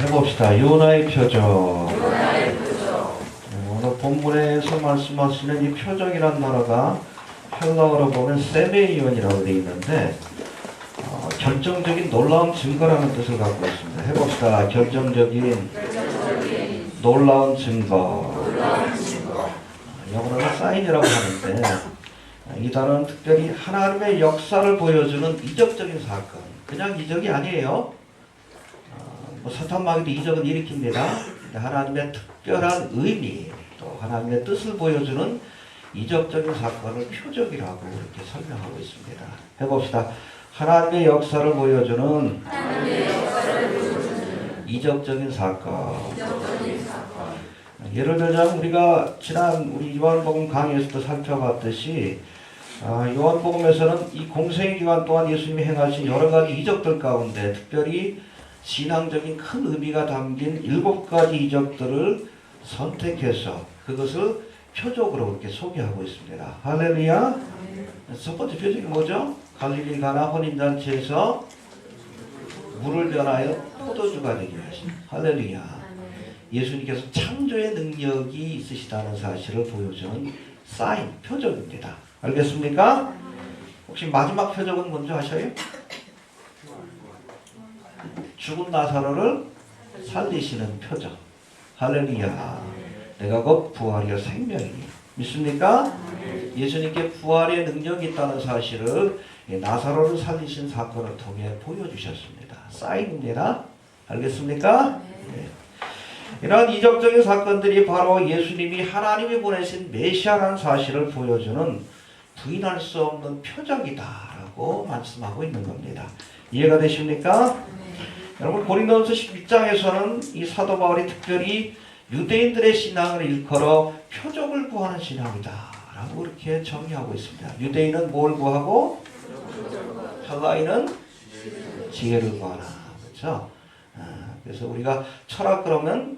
해봅시다. 요나의 표적. 오늘 본문에서 말씀하시는 이 표적이란 단어가 헬라어로 보면 세메이온이라고 되어 있는데 결정적인 놀라운 증거라는 뜻을 갖고 있습니다. 해봅시다. 결정적인 놀라운 증거. 영어로는 사인이라고 하는데 이 단어는 특별히 하나님의 역사를 보여주는 이적적인 사건. 그냥 이적이 아니에요. 사탄마귀도 이적은 일으킵니다. 하나님의 특별한 의미, 또 하나님의 뜻을 보여주는 이적적인 사건을 표적이라고 이렇게 설명하고 있습니다. 해봅시다. 하나님의 역사를 보여주는 이적적인 사건. 예를 들자면 우리가 지난 우리 요한복음 강의에서도 살펴봤듯이 요한복음에서는 이 공생의 기간 동안 예수님이 행하신 여러 가지 이적들 가운데 특별히 신앙적인 큰 의미가 담긴 7가지 이적들을 선택해서 그것을 표적으로 이렇게 소개하고 있습니다. 할렐루야. 첫 번째 표적이 뭐죠? 갈릴리 가나 혼인잔치에서 물을 변하여 포도주가 되게 하신. 할렐루야. 예수님께서 창조의 능력이 있으시다는 사실을 보여주는 사인, 표적입니다. 알겠습니까? 혹시 마지막 표적은 뭔지 아셔요? 죽은 나사로를 살리시는 표적. 할렐루야. 내가 곧 부활이요 생명이니. 믿습니까? 예수님께 부활의 능력이 있다는 사실을 나사로를 살리신 사건을 통해 보여주셨습니다. 사인입니다. 알겠습니까? 네. 이러한 이적적인 사건들이 바로 예수님이 하나님이 보내신 메시아라는 사실을 보여주는 부인할 수 없는 표적이다라고 말씀하고 있는 겁니다. 이해가 되십니까? 여러분 고린도전서 12장에서는 이 사도 바울이 특별히 유대인들의 신앙을 일컬어 표적을 구하는 신앙이다 라고 이렇게 정의하고 있습니다. 유대인은 뭘 구하고? 헬라인은 지혜를 구하나. 그렇죠? 그래서 우리가 철학 그러면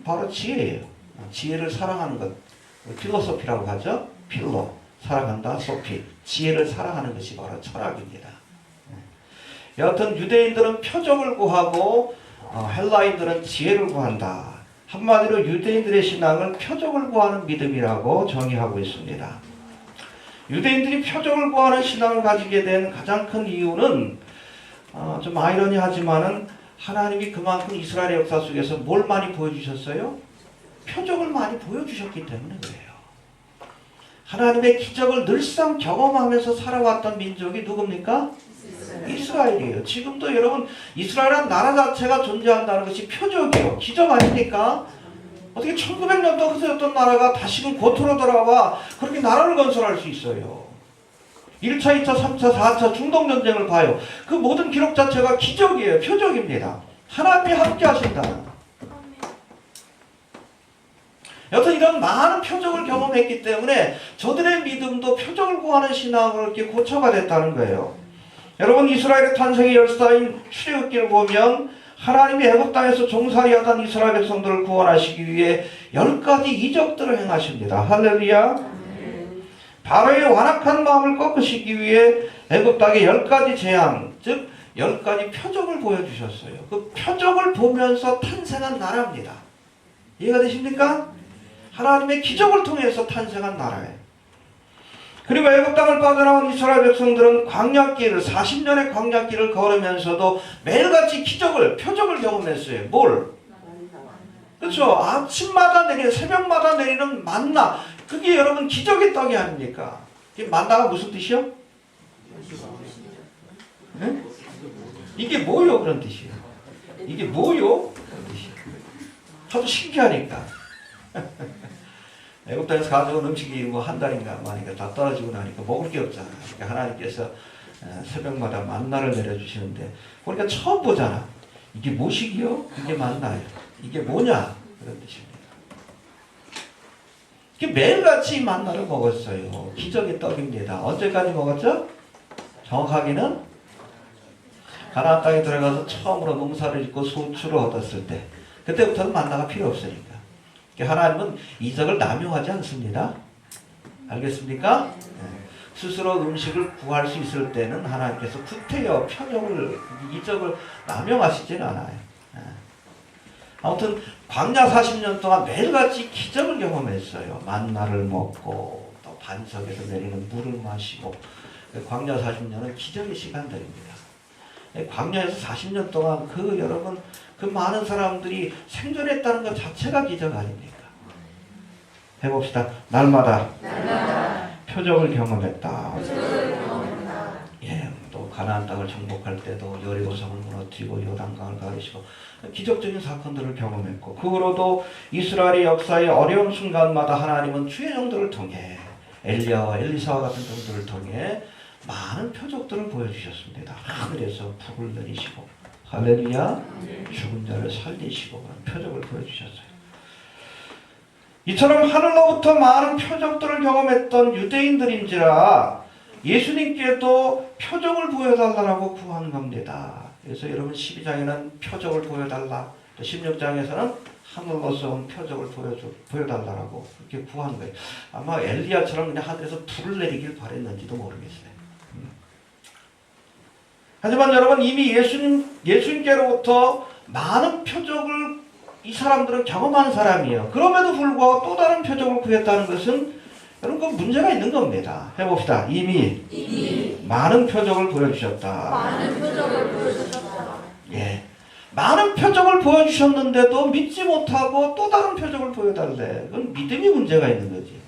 바로 지혜예요. 지혜를 사랑하는 것. 필로소피라고 하죠. 필로, 사랑한다. 소피, 지혜를 사랑하는 것이 바로 철학입니다. 여하튼 유대인들은 표적을 구하고 헬라인들은 지혜를 구한다. 한마디로 유대인들의 신앙을 표적을 구하는 믿음이라고 정의하고 있습니다. 유대인들이 표적을 구하는 신앙을 가지게 된 가장 큰 이유는 좀 아이러니하지만은 하나님이 그만큼 이스라엘의 역사 속에서 뭘 많이 보여주셨어요? 표적을 많이 보여주셨기 때문에 그래요. 하나님의 기적을 늘상 경험하면서 살아왔던 민족이 누굽니까? 이스라엘이에요. 지금도 여러분 이스라엘은 나라 자체가 존재한다는 것이 표적이에요. 기적 아닙니까? 어떻게 1900년도 흐트렸던 나라가 다시금 고토로 돌아와 그렇게 나라를 건설할 수 있어요. 1차, 2차, 3차, 4차 중동전쟁을 봐요. 그 모든 기록 자체가 기적이에요. 표적입니다. 하나님이 함께 하신다. 여튼 이런 많은 표적을 경험했기 때문에 저들의 믿음도 표적을 구하는 신앙으로 이렇게 고쳐가 됐다는 거예요. 여러분 이스라엘의 탄생의 열사인 출애굽기를 보면 하나님이 애굽 땅에서 종살이하던 이스라엘 백성들을 구원하시기 위해 10가지 이적들을 행하십니다. 할렐루야. 바로의 완악한 마음을 꺾으시기 위해 애굽 땅에 10가지 재앙, 즉 10가지 표적을 보여주셨어요. 그 표적을 보면서 탄생한 나라입니다. 이해가 되십니까? 하나님의 기적을 통해서 탄생한 나라예요. 그리고 애굽 땅을 빠져나온 이스라엘 백성들은 광야길을 40년의 광야길을 걸으면서도 매일같이 기적을, 표적을 경험했어요. 뭘? 그렇죠. 아침마다 내리는, 새벽마다 내리는 만나. 그게 여러분 기적의 떡이 아닙니까? 이게 만나가 무슨 뜻이요? 네? 이게 뭐요? 그런 뜻이에요. 이게 뭐요? 그런 뜻이에요. 저도 신기하니까. 애굽 땅에서 가져온 음식이 뭐 한 달인가 만이니까 다 떨어지고 나니까 먹을 게 없잖아. 그러니까 하나님께서 새벽마다 만나를 내려주시는데 그러니까 처음 보잖아. 이게 뭐시기요? 이게 만나요. 이게 뭐냐? 그런 뜻입니다. 이게 매일같이 만나를 먹었어요. 기적의 떡입니다. 언제까지 먹었죠? 정확하게는 가나안 땅에 들어가서 처음으로 농사를 짓고 소출을 얻었을 때 그때부터는 만나가 필요 없으니까. 하나님은 이적을 남용하지 않습니다. 알겠습니까? 네. 스스로 음식을 구할 수 있을 때는 하나님께서 구태여 표적을 이적을 남용하시지는 않아요. 아무튼 광야 40년 동안 매일같이 기적을 경험했어요. 만나를 먹고 또 반석에서 내리는 물을 마시고 광야 40년은 기적의 시간들입니다. 광야에서 40년 동안 여러분 그 많은 사람들이 생존했다는 것 자체가 기적 아닙니까? 해봅시다. 날마다 표적을 경험했다. 예, 또 가나안 땅을 정복할 때도 여리고성을 무너뜨리고 요단강을 가르시고 기적적인 사건들을 경험했고, 그 후로도 이스라엘의 역사의 어려운 순간마다 하나님은 주의 종들을 통해 엘리야와 엘리사와 같은 종들을 통해 많은 표적들을 보여주셨습니다. 하늘에서 불을 내리시고 할렐루야, 죽은 자를 살리시고 표적을 보여주셨어요. 이처럼 하늘로부터 많은 표적들을 경험했던 유대인들인지라 예수님께도 표적을 보여달라고 구한 겁니다. 그래서 여러분 12장에는 표적을 보여달라, 또 16장에서는 하늘로서 온 표적을 보여달라고 그렇게 구한 거예요. 아마 엘리야처럼 그냥 하늘에서 불을 내리길 바랬는지도 모르겠어요. 하지만 여러분 이미 예수님께로부터 많은 표적을 이 사람들은 경험한 사람이에요. 그럼에도 불구하고 또 다른 표적을 구했다는 것은 여러분 그 문제가 있는 겁니다. 해봅시다. 이미 많은 표적을 보여주셨다. 예, 많은 표적을 보여주셨는데도 믿지 못하고 또 다른 표적을 보여달래. 그건 믿음이 문제가 있는 거지.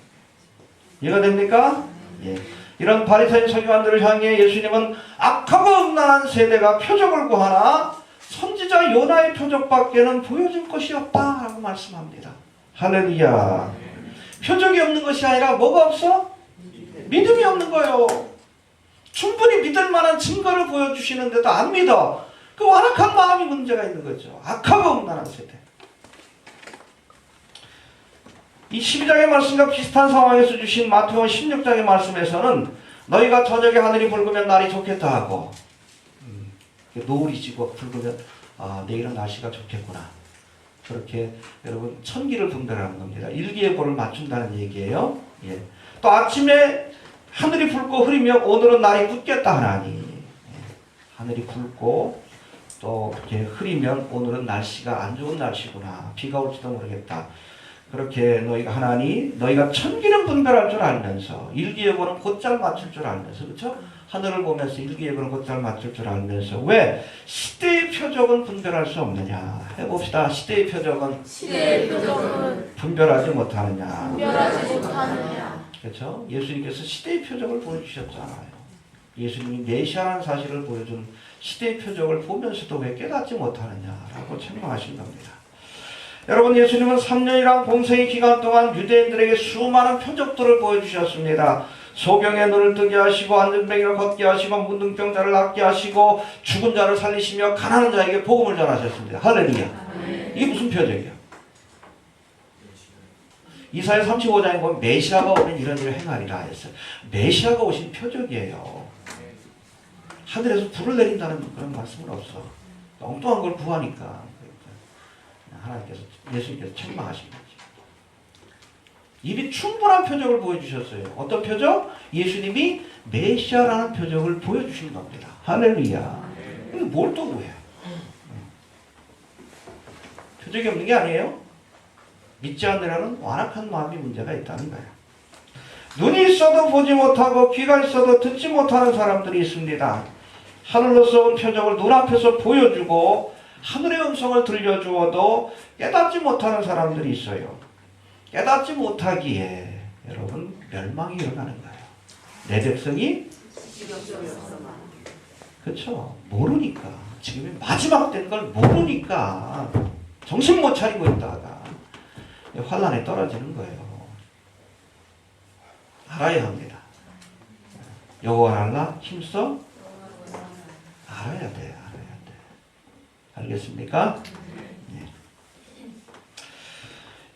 이해가 됩니까? 예. 이런 바리새인 서기관들을 향해 예수님은 악하고 음란한 세대가 표적을 구하나 선지자 요나의 표적밖에는 보여줄 것이 없다라고 말씀합니다. 할렐루야. 표적이 없는 것이 아니라 뭐가 없어? 믿음이 없는 거예요. 충분히 믿을 만한 증거를 보여주시는데도 안 믿어. 그 완악한 마음이 문제가 있는 거죠. 악하고 음란한 세대. 이 12장의 말씀과 비슷한 상황에서 주신 마태복음 16장의 말씀에서는 너희가 저녁에 하늘이 붉으면 날이 좋겠다 하고 노을이 지고 붉으면 내일은 날씨가 좋겠구나. 그렇게 여러분 천기를 분별하는 겁니다. 일기예보를 맞춘다는 얘기예요. 예. 또 아침에 하늘이 붉고 흐리며 오늘은 날이 굳겠다 하나니. 예. 하늘이 붉고 또 이렇게 흐리면 오늘은 날씨가 안 좋은 날씨구나. 비가 올지도 모르겠다. 그렇게 너희가 하나니 너희가 천기는 분별할 줄 알면서 일기예보는 곧잘 맞출 줄 알면서, 그렇죠? 하늘을 보면서 일기예보는 곧잘 맞출 줄 알면서 왜 시대의 표적은 분별할 수 없느냐. 해봅시다. 시대의 표적은 분별하지 못하느냐. 그렇죠? 예수님께서 시대의 표적을 보여주셨잖아요. 예수님이 메시아라는 사실을 보여준 시대의 표적을 보면서도 왜 깨닫지 못하느냐라고 책망하신 겁니다. 여러분 예수님은 3년이란 공생의 기간 동안 유대인들에게 수많은 표적들을 보여주셨습니다. 소경의 눈을 뜨게 하시고 안전뱅이를 걷게 하시고 문둥병자를 낫게 하시고 죽은 자를 살리시며 가난한 자에게 복음을 전하셨습니다. 할렐루야. 이게 무슨 표적이야? 이사야 35장에 보면 메시아가 오면 이런 일을 행하리라 했어요. 메시아가 오신 표적이에요. 하늘에서 불을 내린다는 그런 말씀은 없어. 엉뚱한 걸 구하니까 하나님께서 예수님께서 책망하신 거지. 이미 충분한 표적을 보여주셨어요. 어떤 표적? 예수님이 메시아라는 표적을 보여주신 겁니다. 할렐루야. 근데 뭘 또 구해? 표적이 없는 게 아니에요. 믿지 않으려는 완악한 마음이 문제가 있다는 거예요. 눈이 있어도 보지 못하고 귀가 있어도 듣지 못하는 사람들이 있습니다. 하늘로서 온 표적을 눈앞에서 보여주고 하늘의 음성을 들려주어도 깨닫지 못하는 사람들이 있어요. 깨닫지 못하기에 여러분 멸망이 일어나는 거예요. 내 백성이 그렇죠. 모르니까 지금이 마지막 된 걸 모르니까 정신 못 차리고 있다가 환란에 떨어지는 거예요. 알아야 합니다. 여호와를 알라 힘써 알아야 돼. 알겠습니까?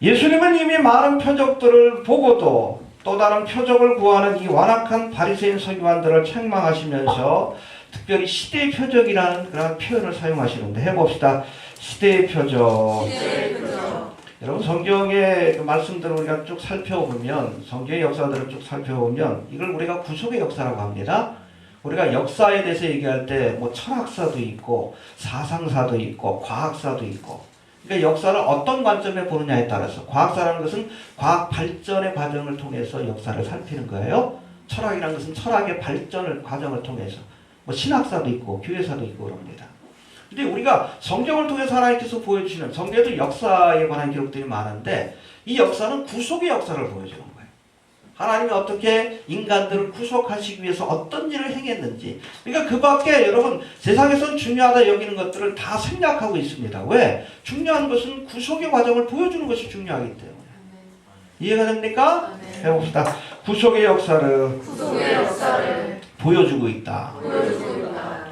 예수님은 이미 많은 표적들을 보고도 또 다른 표적을 구하는 이 완악한 바리새인 서기관들을 책망하시면서 특별히 시대의 표적이라는 그런 표현을 사용하시는데 해봅시다. 시대의 표적. 여러분 성경의 그 말씀들을 우리가 쭉 살펴보면 성경의 역사들을 쭉 살펴보면 이걸 우리가 구속의 역사라고 합니다. 우리가 역사에 대해서 얘기할 때 뭐 철학사도 있고 사상사도 있고 과학사도 있고 그러니까 역사를 어떤 관점에 보느냐에 따라서 과학사라는 것은 과학 발전의 과정을 통해서 역사를 살피는 거예요. 철학이라는 것은 철학의 발전을 과정을 통해서 뭐 신학사도 있고 교회사도 있고 그럽니다. 근데 우리가 성경을 통해서 하나님께서 보여주시는 성경에도 역사에 관한 기록들이 많은데 이 역사는 구속의 역사를 보여주는 거예요. 하나님이 어떻게 인간들을 구속하시기 위해서 어떤 일을 행했는지. 그러니까 그 밖에 여러분 세상에서는 중요하다 여기는 것들을 다 생략하고 있습니다. 왜? 중요한 것은 구속의 과정을 보여주는 것이 중요하기 때문에. 이해가 됩니까? 해봅시다. 구속의 역사를 보여주고 있다.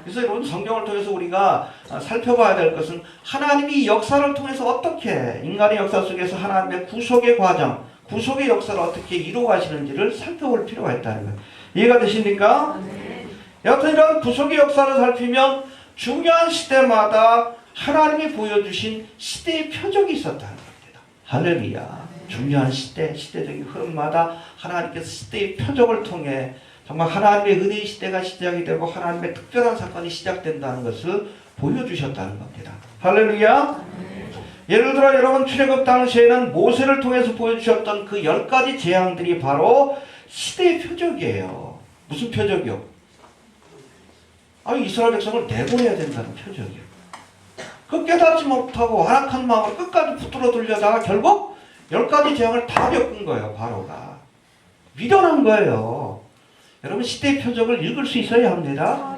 그래서 여러분 성경을 통해서 우리가 살펴봐야 될 것은 하나님이 역사를 통해서 어떻게 인간의 역사 속에서 하나님의 구속의 과정, 구속의 역사를 어떻게 이루어가시는지를 살펴볼 필요가 있다는 거예요. 이해가 되십니까? 여하튼 이런 구속의 역사를 살피면 중요한 시대마다 하나님이 보여주신 시대의 표적이 있었다는 겁니다. 할렐루야. 중요한 시대적인 흐름마다 하나님께서 시대의 표적을 통해 정말 하나님의 은혜의 시대가 시작이 되고 하나님의 특별한 사건이 시작된다는 것을 보여주셨다는 겁니다. 할렐루야. 예를 들어 여러분 출애굽 당시에는 모세를 통해서 보여주셨던 그 10가지 재앙들이 바로 시대의 표적이에요. 무슨 표적이요? 이스라엘 백성을 내보내야 된다는 표적이에요. 그 깨닫지 못하고 완악한 마음을 끝까지 붙들어 두려다가 결국 10가지 재앙을 다 겪은 거예요. 바로가. 미련한 거예요. 여러분 시대의 표적을 읽을 수 있어야 합니다.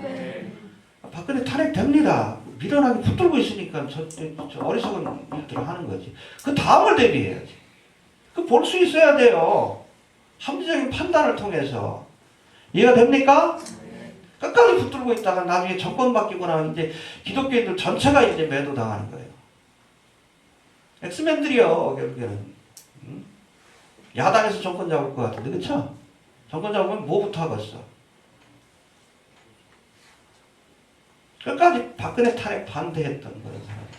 박근혜 탄핵됩니다. 미련하게 붙들고 있으니까 저 어리석은 일들을 하는 거지. 그 다음을 대비해야지. 그 볼 수 있어야 돼요. 합리적인 판단을 통해서. 이해가 됩니까? 끝까지 붙들고 있다가 나중에 정권 바뀌고 나면 이제 기독교인들 전체가 이제 매도당하는 거예요. 엑스맨들이요, 결국에는. 야당에서 정권 잡을 것 같은데, 그쵸? 정권 잡으면 뭐부터 하겠어? 끝까지 박근혜 탄핵 반대했던 그런 사람입니다.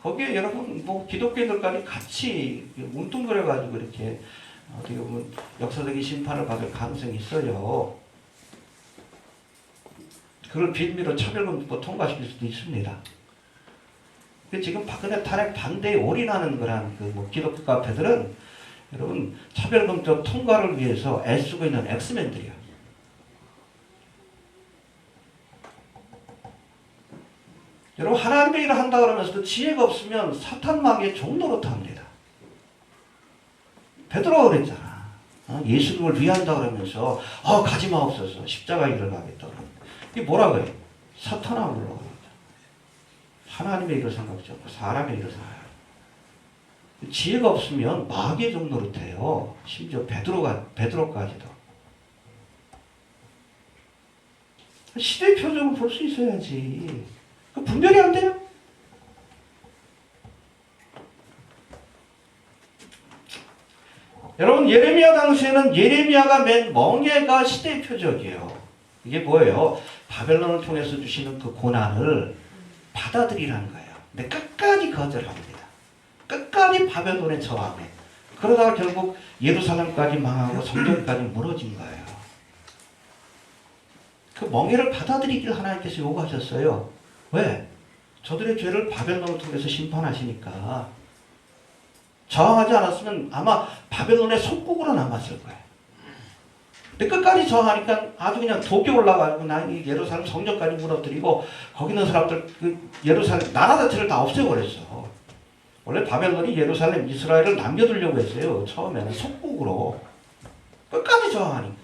거기에 여러분 뭐 기독교인들까지 같이 뭉뚱그려가지고 이렇게 어떻게 보면 역사적인 심판을 받을 가능성이 있어요. 그걸 빌미로 차별금지법 통과시킬 수도 있습니다. 지금 박근혜 탄핵 반대에 올인하는 그런 그 뭐 기독교 카페들은 여러분 차별금지법 통과를 위해서 애쓰고 있는 엑스맨들이요. 여러분 하나님의 일을 한다 그러면서도 지혜가 없으면 사탄 마귀의 종노릇 합니다. 베드로가 그랬잖아. 예수님을 위한다 그러면서 가지 마옵소서 십자가 일을 하겠다 그러면 이게 뭐라 그래? 사탄아 물러 하나님의 일을 생각지 않고 사람의 일을 생각해요. 지혜가 없으면 마귀의 종노릇해요. 심지어 베드로까지도. 시대의 표정을 볼 수 있어야지. 분별이 안 돼요? 여러분 예레미야 당시에는 예레미야가 맨 멍에가 시대의 표적이에요. 이게 뭐예요? 바벨론을 통해서 주시는 그 고난을 받아들이라는 거예요. 근데 끝까지 거절합니다. 끝까지 바벨론에 저항해. 그러다가 결국 예루살렘까지 망하고 성전까지 무너진 거예요. 그 멍에를 받아들이길 하나님께서 요구하셨어요. 왜? 저들의 죄를 바벨론을 통해서 심판하시니까 저항하지 않았으면 아마 바벨론의 속국으로 남았을 거예요. 근데 끝까지 저항하니까 아주 그냥 독이 올라가고 난 예루살렘 성전까지 무너뜨리고 거기 있는 사람들 그 예루살렘 나라 자체를 다 없애버렸어. 원래 바벨론이 예루살렘 이스라엘을 남겨두려고 했어요. 처음에는 속국으로. 끝까지 저항하니까.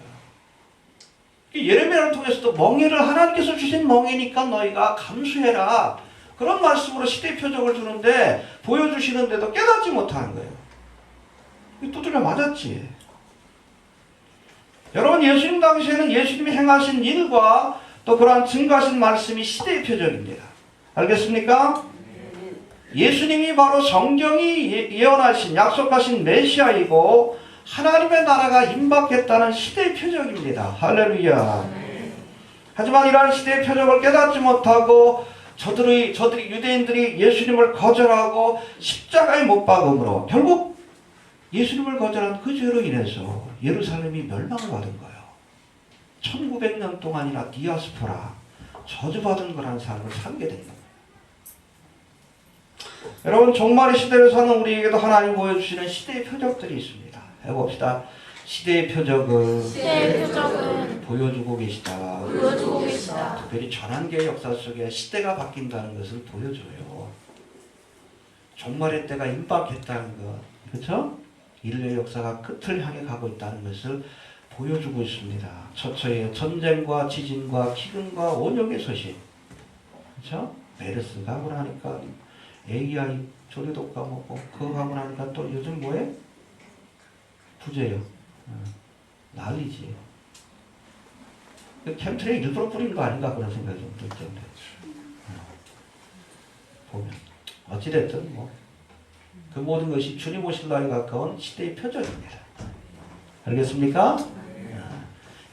예레미야를 통해서도 멍에를 하나님께서 주신 멍에니까 너희가 감수해라. 그런 말씀으로 시대의 표적을 주는데 보여주시는데도 깨닫지 못하는 거예요. 두드려 맞았지. 여러분 예수님 당시에는 예수님이 행하신 일과 또 그러한 증거하신 말씀이 시대의 표적입니다. 알겠습니까? 예수님이 바로 성경이 예언하신 약속하신 메시아이고 하나님의 나라가 임박했다는 시대의 표적입니다. 할렐루야. 하지만 이러한 시대의 표적을 깨닫지 못하고 저들이 유대인들이 예수님을 거절하고 십자가에 못 박음으로 결국 예수님을 거절한 그 죄로 인해서 예루살렘이 멸망을 받은 거예요. 1900년 동안이나 디아스포라, 저주받은 거라는 삶을 살게 된 거예요. 여러분, 종말의 시대를 사는 우리에게도 하나님 보여주시는 시대의 표적들이 있습니다. 해봅시다. 시대의 표적을 보여주고 계시다. 특별히 전환기의 역사 속에 시대가 바뀐다는 것을 보여줘요. 종말의 때가 임박했다는 것, 그렇죠? 인류의 역사가 끝을 향해 가고 있다는 것을 보여주고 있습니다. 처처에 전쟁과 지진과 기근과 원역의 소식, 그렇죠? 메르스 가고 나니까 AI 조류독 가고 그거 가고 나니까 또 요즘 뭐해? 부재요. 난리지. 캠트레이 일부러 뿌린 거 아닌가 그런 생각이 좀 들 텐데. 보면 어찌됐든 뭐 그 모든 것이 주님 오실 날에 가까운 시대의 표적입니다. 알겠습니까?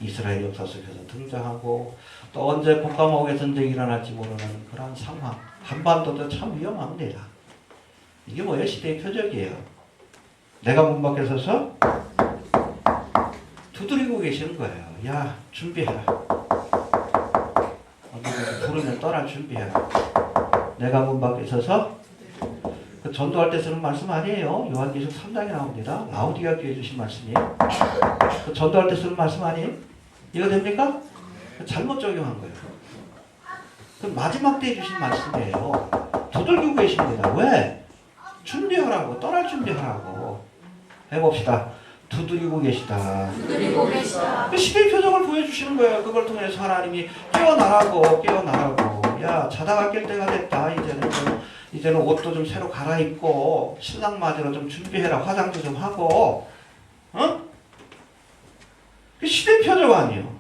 이스라엘 역사 속에서 등장하고 또 언제 국가마옥의 전쟁이 일어날지 모르는 그런 상황. 한반도도 참 위험합니다. 이게 뭐예요? 시대의 표적이에요. 내가 문 밖에 서서 두드리고 계시는 거예요. 야, 준비해라. 부르면 떠날 준비해라. 내가 문 밖에 서서 그 전도할 때 쓰는 말씀 아니에요. 요한계시록 3장에 나옵니다. 라오디가 교회 주신 말씀이에요. 그 전도할 때 쓰는 말씀 아니에요? 이거 됩니까? 잘못 적용한 거예요. 그 마지막 때에 주신 말씀이에요. 두들기고 계십니다. 왜? 준비하라고. 떠날 준비하라고. 해봅시다. 두드리고 계시다. 그 시대의 표적을 보여주시는 거예요. 그걸 통해서 하나님이 깨어나라고. 야, 자다가 깰 때가 됐다. 이제는 옷도 좀 새로 갈아입고 신랑 맞으러 좀 준비해라. 화장도 좀 하고. 그 시대의 표적 아니에요.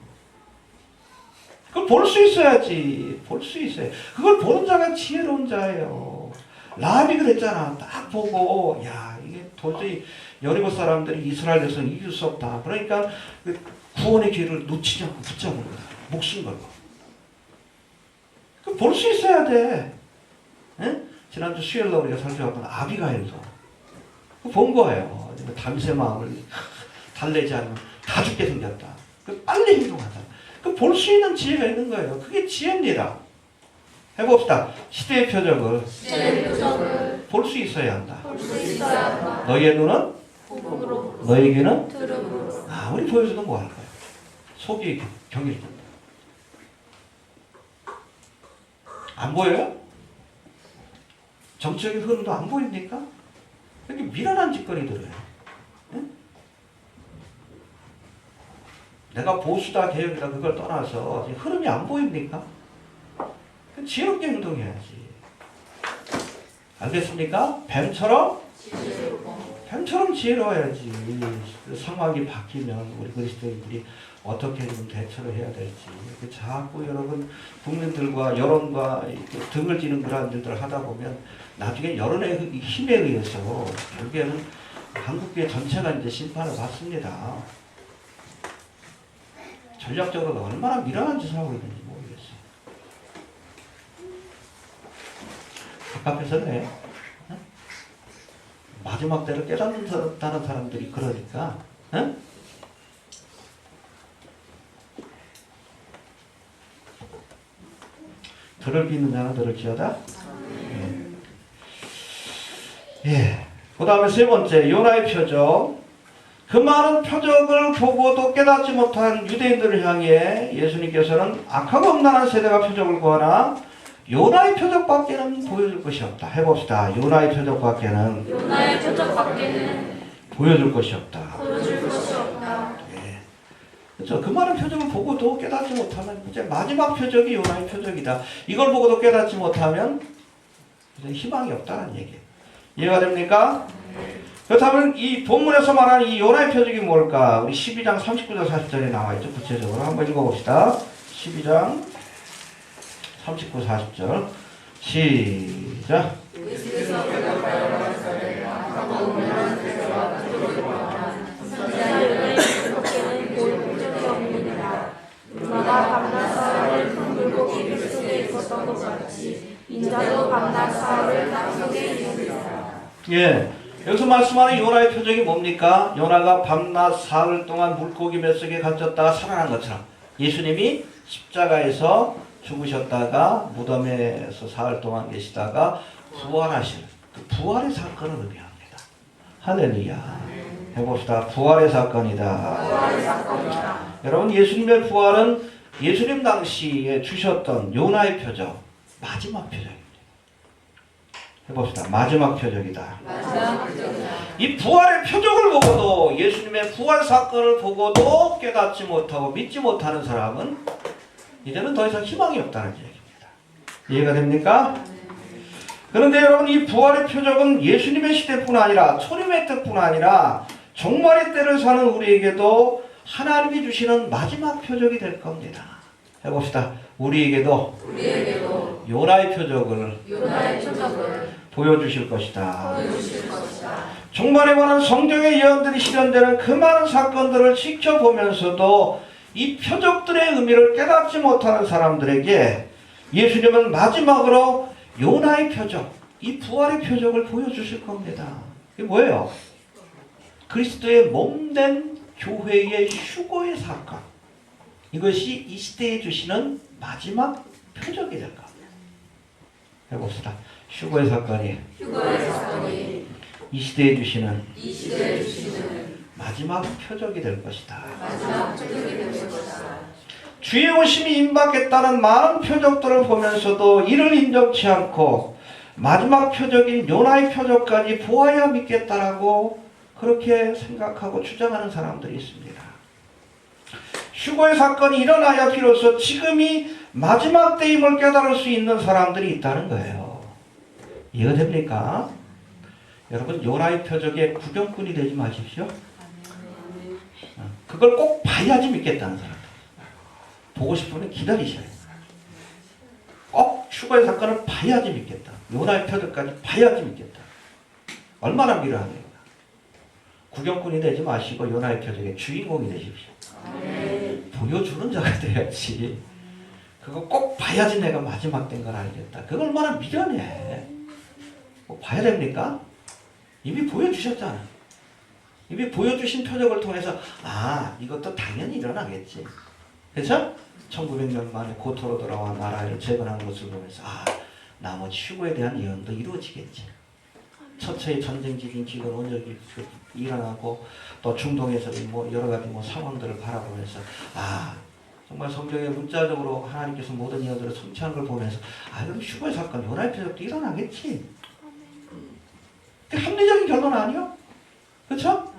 그걸 볼 수 있어야지. 볼 수 있어요. 그걸 보는 자가 지혜로운 자예요. 라합이 그랬잖아. 딱 보고 야, 이게 도저히 여리고 사람들이 이스라엘 백성을 이길 수 없다. 그러니까 그 구원의 기회를 놓치지 않고 붙잡은 거다. 목숨 걸고. 그 볼 수 있어야 돼. 에? 지난주 수요일날 우리가 살펴봤던 아비가일도 그 본 거예요. 담세 마음을 달래지 않으면 다 죽게 생겼다. 그 빨리 행동하다. 그 볼 수 있는 지혜가 있는 거예요. 그게 지혜입니다. 해봅시다. 시대의 표적을 볼 수 있어야 한다. 너희의 눈은 너희 귀는 아무리 보여줘도 뭐 할 거야. 속이 경일 텐데. 안 보여요? 정치적인 흐름도 안 보입니까? 이렇게 미련한 짓거리들을 해요. 응? 내가 보수다 개혁이다 그걸 떠나서 흐름이 안 보입니까? 지혜롭게 행동해야지. 알겠습니까? 뱀처럼 지혜로워야지. 상황이 바뀌면 우리 그리스도인들이 어떻게 좀 대처를 해야 될지. 자꾸 여러분 국민들과 여론과 등을 지는 그런 일들을 하다 보면 나중에 여론의 힘에 의해서 결국에는 한국교회 전체가 이제 심판을 받습니다. 전략적으로 얼마나 미련한 짓을 하고 있는지 모르겠어요. 답답해서 그래. 마지막 때를 깨닫는다는 사람들이 그러니까. 응? 들을 빚는 자는 들을 지어다. 예. 그 다음에 세 번째, 요나의 표적. 그 많은 표적을 보고도 깨닫지 못한 유대인들을 향해 예수님께서는 악하고 음란한 세대가 표적을 구하나 요나의 표적밖에는 보여줄 것이 없다. 해봅시다. 요나의 표적밖에는 보여줄 것이 없다. 예. 그렇죠. 그 많은 표적을 보고도 깨닫지 못하면 이제 마지막 표적이 요나의 표적이다. 이걸 보고도 깨닫지 못하면 이제 희망이 없다는 얘기예요. 이해가 됩니까? 그렇다면 이 본문에서 말하는 이 요나의 표적이 뭘까? 우리 12장 39절 40절에 나와 있죠. 구체적으로 한번 읽어봅시다. 12장 39, 40절 시작. 밤낮 사흘 큰 물고기 뱃속에 있었던 것 같이 예. 여기서 말씀하는 요나의 표적이 뭡니까? 요나가 밤낮 사흘 동안 물고기 뱃속에 갇혔다가 살아난 것처럼 예수님이 십자가에서 죽으셨다가 무덤에서 사흘 동안 계시다가 부활하신 그 부활의 사건을 의미합니다. 할렐루야. 해봅시다. 부활의 사건이다. 부활의 사건이다. 여러분, 예수님의 부활은 예수님 당시에 주셨던 요나의 표적, 마지막 표적입니다. 해봅시다. 마지막 표적이다. 마지막 표적이다. 이 부활의 표적을 보고도, 예수님의 부활 사건을 보고도 깨닫지 못하고 믿지 못하는 사람은 이제는 더 이상 희망이 없다는 얘기입니다. 이해가 됩니까? 그런데 여러분, 이 부활의 표적은 예수님의 시대뿐 아니라 초림의 때뿐 아니라 종말의 때를 사는 우리에게도 하나님이 주시는 마지막 표적이 될 겁니다. 해봅시다. 우리에게도 요나의 표적을 보여주실 것이다. 종말에 관한 성경의 예언들이 실현되는 그 많은 사건들을 지켜보면서도 이 표적들의 의미를 깨닫지 못하는 사람들에게 예수님은 마지막으로 요나의 표적, 이 부활의 표적을 보여주실 겁니다. 이게 뭐예요? 그리스도의 몸된 교회의 휴거의 사건. 이것이 이 시대에 주시는 마지막 표적이 될 겁니다. 해봅시다. 휴거의 사건이 이 시대에 주시는 마지막 표적이 될 것이다. 주의 오심이 임박했다는 많은 표적들을 보면서도 이를 인정치 않고 마지막 표적인 요나의 표적까지 보아야 믿겠다라고 그렇게 생각하고 주장하는 사람들이 있습니다. 휴거의 사건이 일어나야 비로소 지금이 마지막 때임을 깨달을 수 있는 사람들이 있다는 거예요. 이해가 됩니까? 여러분, 요나의 표적에 구경꾼이 되지 마십시오. 그걸 꼭 봐야지 믿겠다는 사람들. 보고 싶으면 기다리셔야 해요. 꼭 휴거의 사건을 봐야지 믿겠다. 요나의 표적까지 봐야지 믿겠다. 얼마나 미련합니까? 구경꾼이 되지 마시고 요나의 표적의 주인공이 되십시오. 보여주는 자가 돼야지. 그거 꼭 봐야지 내가 마지막 된 걸 알겠다. 그거 얼마나 미련해. 뭐 봐야 됩니까? 이미 보여주셨잖아. 이미 보여주신 표적을 통해서 이것도 당연히 일어나겠지. 그렇죠? 1900년 만에 고토로 돌아와 나라를 재건한 것을 보면서 나머지 휴거에 대한 예언도 이루어지겠지. 처처의 전쟁 지진 기근 원적이 일어나고 또 중동에서 여러 가지 상황들을 바라보면서 정말 성경에 문자적으로 하나님께서 모든 예언들을 성취하는 걸 보면서 그럼 휴거의 사건, 요나의 표적도 일어나겠지. 합리적인 결론 아니요? 그렇죠?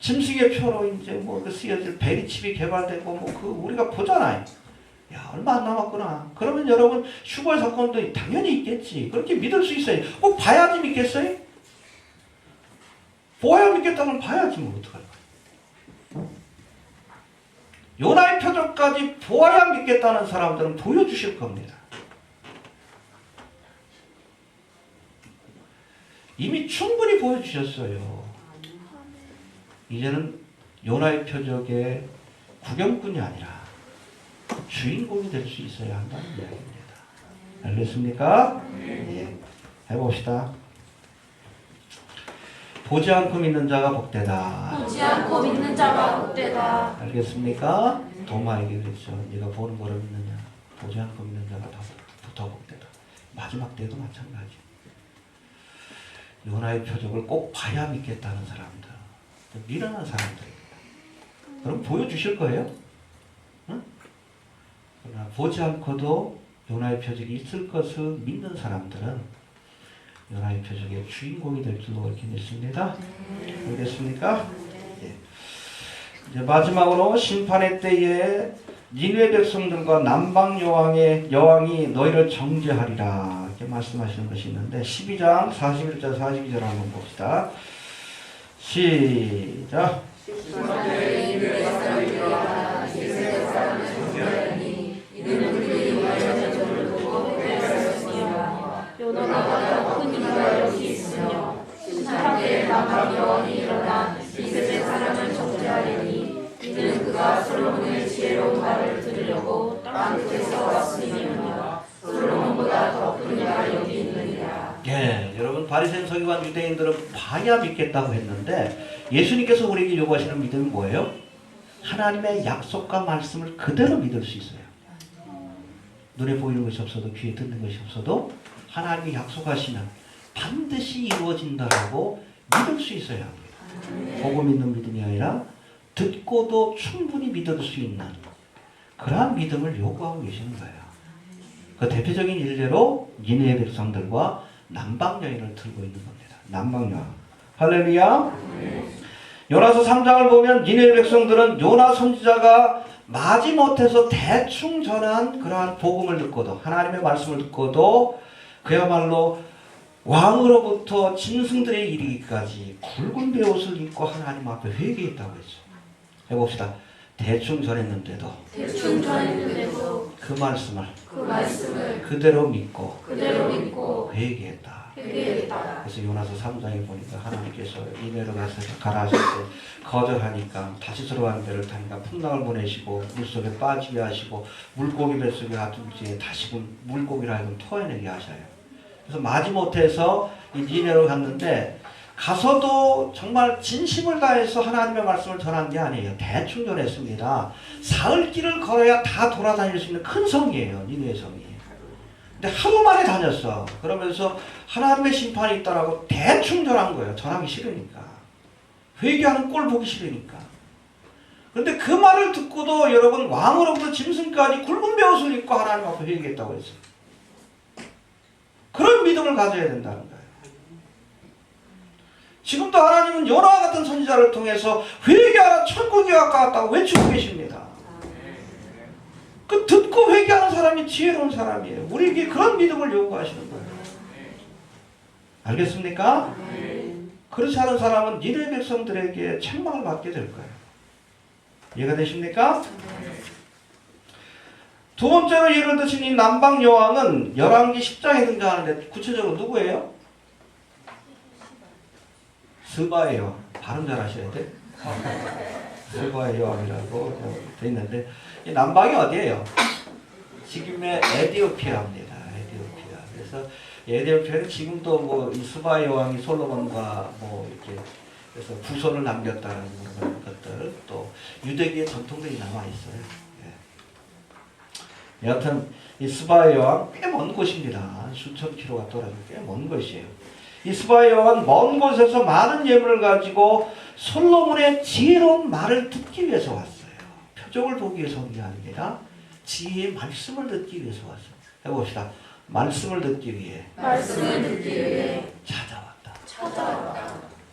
짐승의 표로 이제 쓰여질 베리칩이 개발되고 우리가 보잖아요. 얼마 안 남았구나. 그러면 여러분 휴거의 사건도 당연히 있겠지. 그렇게 믿을 수 있어요. 꼭 봐야지 믿겠어요? 보아야 믿겠다면 봐야지 어떡할 거예요? 요나의 표적까지 보아야 믿겠다는 사람들은 보여주실 겁니다. 이미 충분히 보여주셨어요. 이제는 요나의 표적의 구경꾼이 아니라 주인공이 될 수 있어야 한다는 이야기입니다. 알겠습니까? 네. 해봅시다. 보지 않고 믿는 자가 복되다. 보지 않고 믿는 자가 복되다. 알겠습니까? 도마에게 그랬죠. 네가 보는 거를 믿느냐. 보지 않고 믿는 자가 더 복되다. 마지막 때도 마찬가지. 요나의 표적을 꼭 봐야 믿겠다는 사람들. 미련한 사람들입니다. 그럼 보여주실 거예요? 응? 그러나 보지 않고도 요나의 표적이 있을 것을 믿는 사람들은 요나의 표적의 주인공이 될 줄로 그렇게 믿습니다. 알겠습니까? 예. 이제 마지막으로 심판의 때에 니느웨 백성들과 남방 여왕이 너희를 정죄하리라 이렇게 말씀하시는 것이 있는데 12장 41절 42절 한번 봅시다. 시작. 요나가 큰 이가 여기 있으며 심판의 남방 여왕이 일어나 이스라엘 사람을 정죄하리니 이는 그가 솔로몬의 지혜로운 말을 들으려고 땅 끝에서 왔으니며 솔로몬보다 더 큰 이가 여기 있느니라. 여러분 바리새인 서기관 유대인들은 봐야 믿겠다고 했는데 예수님께서 우리에게 요구하시는 믿음이 뭐예요? 하나님의 약속과 말씀을 그대로 믿을 수 있어요. 눈에 보이는 것이 없어도 귀에 듣는 것이 없어도 하나님이 약속하시면 반드시 이루어진다라고 믿을 수 있어야 합니다. 보고 믿는 믿음이 아니라 듣고도 충분히 믿을 수 있는 그러한 믿음을 요구하고 계시는 거예요. 그 대표적인 일례로 니느웨 백성들과 남방 여인을 들고 있는 겁니다. 남방 여인. 할렐루야. 요나서 3장을 보면 니느웨 백성들은 요나 선지자가 마지못해서 대충 전한 그러한 복음을 듣고도 하나님의 말씀을 듣고도 그야말로 왕으로부터 짐승들에 이르기까지 굵은 베옷을 입고 하나님 앞에 회개했다고 했죠. 해봅시다. 대충 전했는데도 그 말씀을 그대로 믿고 회개했다. 그래서 요나서 3장에 보니까 하나님께서 니느웨로 가라 하실 때 거절하니까 다시 들어가는 데를 타니까 풍랑을 보내시고 물속에 빠지게 하시고 물고기 뱃속에 가둔 다시 물고기를 하여금 토해내게 하셔요. 그래서 마지못해서 이 니느웨로 갔는데 가서도 정말 진심을 다해서 하나님의 말씀을 전한 게 아니에요. 대충 전했습니다. 사흘 길을 걸어야 다 돌아다닐 수 있는 큰 성이에요. 니느웨 성이. 근데 하루 만에 다녔어. 그러면서 하나님의 심판이 있다라고 대충 전한 거예요. 전하기 싫으니까. 회개하는 꼴 보기 싫으니까. 그런데 그 말을 듣고도 여러분 왕으로부터 짐승까지 굵은 베옷을 입고 하나님 앞에 회개했다고 했어요. 그런 믿음을 가져야 된다는 거예요. 지금도 하나님은 요나와 같은 선지자를 통해서 회개하라 천국이 가까웠다고 외치고 계십니다. 그 듣고 회개하는 사람이 지혜로운 사람이에요. 우리에게 그런 믿음을 요구하시는 거예요. 알겠습니까? 그렇지 않은 사람은 니느웨 백성들에게 책망을 받게 될 거예요. 이해가 되십니까? 두 번째로 예를 드신 이 남방 여왕은 열왕기 10장에 등장하는데 구체적으로 누구예요? 스바의 여왕. 발음 잘 하셔야 돼. 스바의 여왕이라고 돼 있는데 이 남방이 어디예요? 지금의 에디오피아입니다. 에디오피아. 그래서 에디오피아는 지금도 뭐 이 스바의 여왕이 솔로몬과 뭐 이렇게 그래서 후손을 남겼다는 그런 것들 또 유대기의 전통들이 남아 있어요. 예. 여하튼 이 스바의 여왕 꽤 먼 곳입니다. 수천 킬로가 떨어져 꽤 먼 곳이에요. 이 스바의 여왕은 먼 곳에서 많은 예물을 가지고 솔로몬의 지혜로운 말을 듣기 위해서 왔어요. 표적을 보기 위해서 온 게 아닙니다. 지혜의 말씀을 듣기 위해서 왔어요. 해봅시다. 말씀을 듣기 위해 찾아왔다.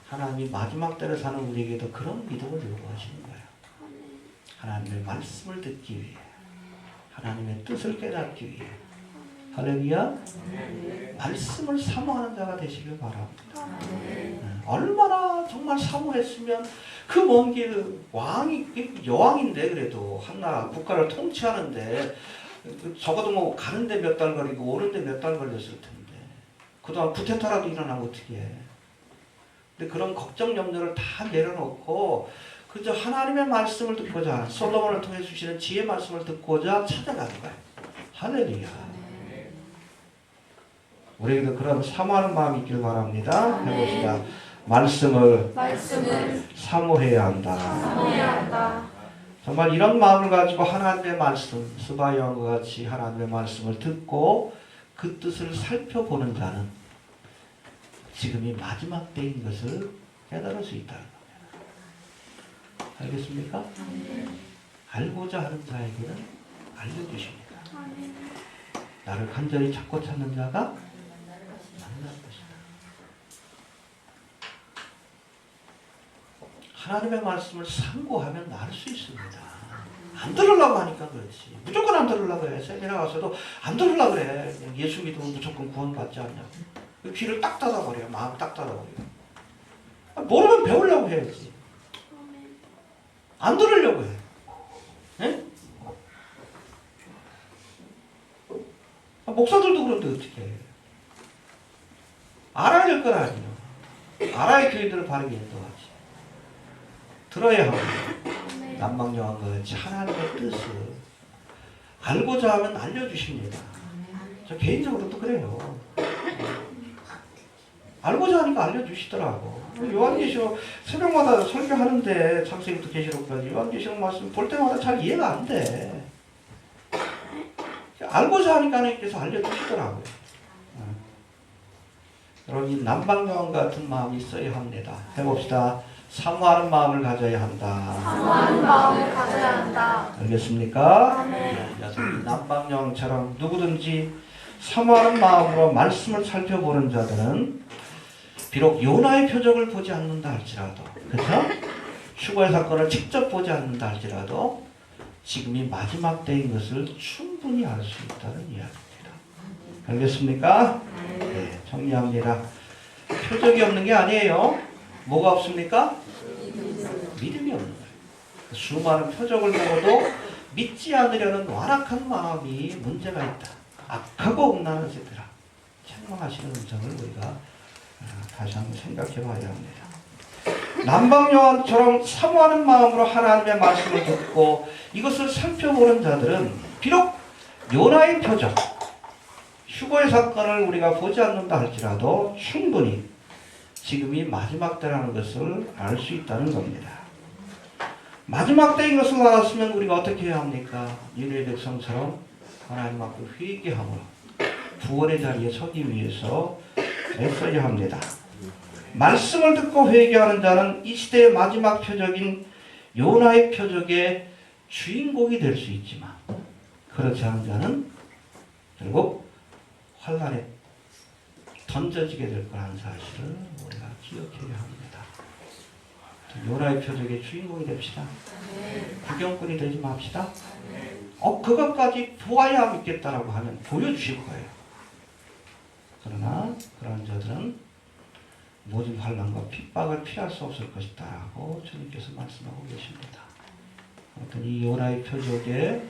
하나님이 마지막 때를 사는 우리에게도 그런 믿음을 요구하시는 거예요. 하나님의 말씀을 듣기 위해 하나님의 뜻을 깨닫기 위해 할렐루야. 말씀을 사모하는 자가 되시길 바랍니다. 얼마나 정말 사모했으면 그 먼 길 왕이 여왕인데 그래도 한나라 국가를 통치하는데 적어도 뭐 가는데 몇 달 걸리고 오는데 몇 달 걸렸을 텐데 그동안 쿠데타라도 일어나면 어떻게 해. 근데 그런 걱정 염려를 다 내려놓고 그저 하나님의 말씀을 듣고자 솔로몬을 통해 주시는 지혜 말씀을 듣고자 찾아가는 거예요. 할렐루야. 우리에게도 그런 사모하는 마음이 있길 바랍니다. 해봅시다. 말씀을 사모해야 한다. 정말 이런 마음을 가지고 하나님의 말씀, 스바의 여왕과 같이 하나님의 말씀을 듣고 그 뜻을 살펴보는 자는 지금이 마지막 때인 것을 깨달을 수 있다는 겁니다. 알겠습니까? 알고자 하는 자에게는 알려주십니다. 나를 간절히 찾고 찾는 자가 만날 것이다. 하나님의 말씀을 상고하면 알 수 있습니다. 안 들으려고 하니까 그렇지. 무조건 안 들으려고 해. 세미나 가서도 안 들으려고 그래. 예수 믿으면 무조건 구원받지 않냐고. 귀를 딱 닫아버려. 마음 딱 닫아버려. 모르면 배우려고 해야지. 안 들으려고 해. 네? 목사들도 그런데 어떻게 해. 알아야 될 건 아니에요. 알아야 교회들을 바르게 인도하지. 들어야 합니다. 남방여왕과 같이 하나님의 뜻을 알고자 하면 알려주십니다. 저 개인적으로도 그래요. 알고자 하니까 알려주시더라고. 요한계시록 새벽마다 설교하는데 창세기부터 계시록까지 요한계시록 말씀 볼 때마다 잘 이해가 안 돼. 알고자 하니까 하나님께서 알려주시더라고요. 여러분 이 남방여왕 같은 마음이 있어야 합니다. 해봅시다. 사모하는 마음을 가져야 한다. 사모하는 마음을 가져야 한다. 알겠습니까? 아멘. 이 남방여왕처럼 누구든지 사모하는 마음으로 말씀을 살펴보는 자들은 비록 요나의 표적을 보지 않는다 할지라도, 그렇죠? 휴거의 사건을 직접 보지 않는다 할지라도 지금이 마지막 때인 것을 충분히 알 수 있다는 이야기입니다. 알겠습니까? 네, 정리합니다. 표적이 없는 게 아니에요. 뭐가 없습니까? 믿음이 없는 거예요. 수많은 표적을 보고도 믿지 않으려는 완악한 마음이 문제가 있다. 악하고 억나는 세대라. 책망하시는 음성을 우리가 다시 한번 생각해 봐야 합니다. 남방요한처럼 사모하는 마음으로 하나님의 말씀을 듣고 이것을 살펴보는 자들은 비록 요나의 표적, 휴거의 사건을 우리가 보지 않는다 할지라도 충분히 지금이 마지막 때라는 것을 알 수 있다는 겁니다. 마지막 때인 것을 알았으면 우리가 어떻게 해야 합니까? 니느웨 백성처럼 하나님 앞에 회개함으로 구원의 자리에 서기 위해서 애써야 합니다. 말씀을 듣고 회개하는 자는 이 시대의 마지막 표적인 요나의 표적의 주인공이 될 수 있지만 그렇지 않은 자는 결국 환란에 던져지게 될 거라는 사실을 우리가 기억해야 합니다. 요나의 표적의 주인공이 됩시다. 구경꾼이 되지 맙시다. 그것까지 보아야 믿겠다라고 하면 보여주실 거예요. 그러나 그런 자들은 모든 환난과 핍박을 피할 수 없을 것이다 라고 주님께서 말씀하고 계십니다. 아무튼 이 요나의 표적의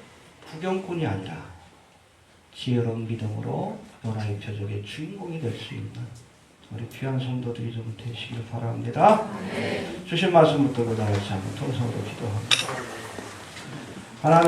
구경꾼이 아니라 지혜로운 믿음으로 요나의 표적의 주인공이 될 수 있는 우리 귀한 성도들이 좀 되시길 바랍니다. 주신 말씀 붙들고 다 같이 한번 통성으로 기도합니다. 하나님